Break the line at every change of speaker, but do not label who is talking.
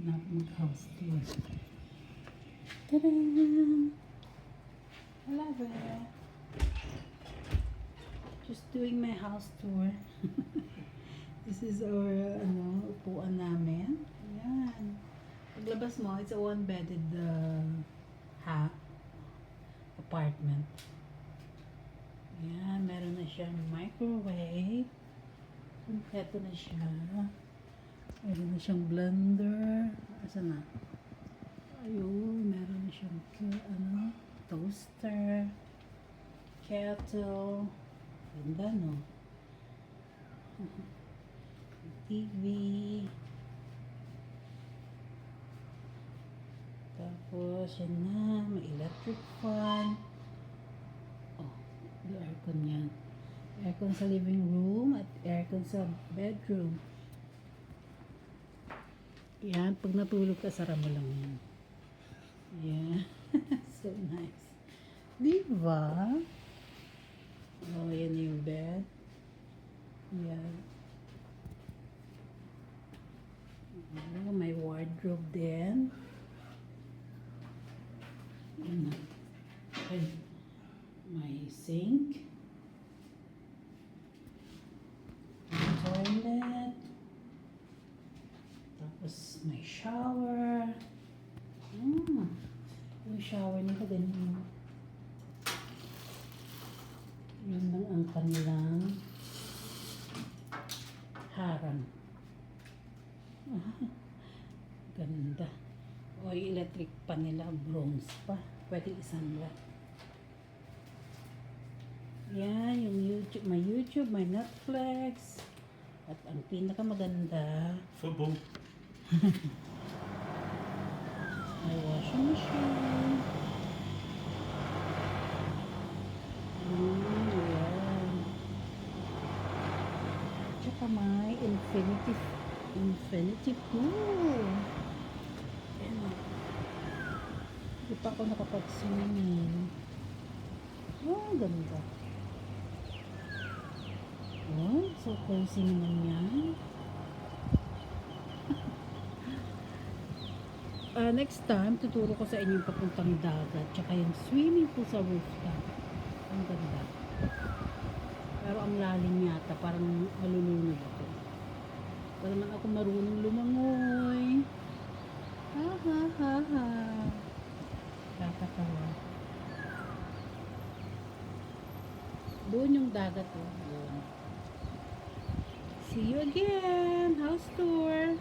na ako mag-house tour. Tada! Hello there! Just doing my house tour. This is our upuan namin. Ayan. Paglabas mo, it's a one-bedded apartment. Ayan, meron na siyang microwave. Kompleto na siya. Meron na siyang blender. Asan na? Ayun, meron na siyang toaster, kettle. Ganda, no? TV. Tapos, yan na. May electric fan. Oh, yung aircon yan. Aircon sa living room at aircon sa bedroom. Yan, pag natulog ka, sara mo lang yan. Yeah. So nice. Diba? Oh, yan yung bed. Yan. Oh, may wardrobe din. And may sink. May toilet. Tapos may shower. Yung shower nila ganyan. Yun lang ang kanilang harang. Ganda. O yung electric pa nila, bronze pa. Pwede isanla. Yan, yung YouTube, may Netflix. At ang pinakamaganda,
Football.
may washing machine. Ayan. Tsaka may infinity pool. Ayan. Hindi pa ako nakapag-swimming. Oh, ganda. Oh, so cozy naman yan. Next time, tuturo ko sa inyo yung papuntang dagat tsaka yung swimming pool sa rooftop. Ang ganda. Pero ang lalim yata, parang malulunod ako. Pero naman ako marunong lumangoy. Ha ha ha ha. Kakatawa. Doon yung dagat oh. Doon. See you again. House tour.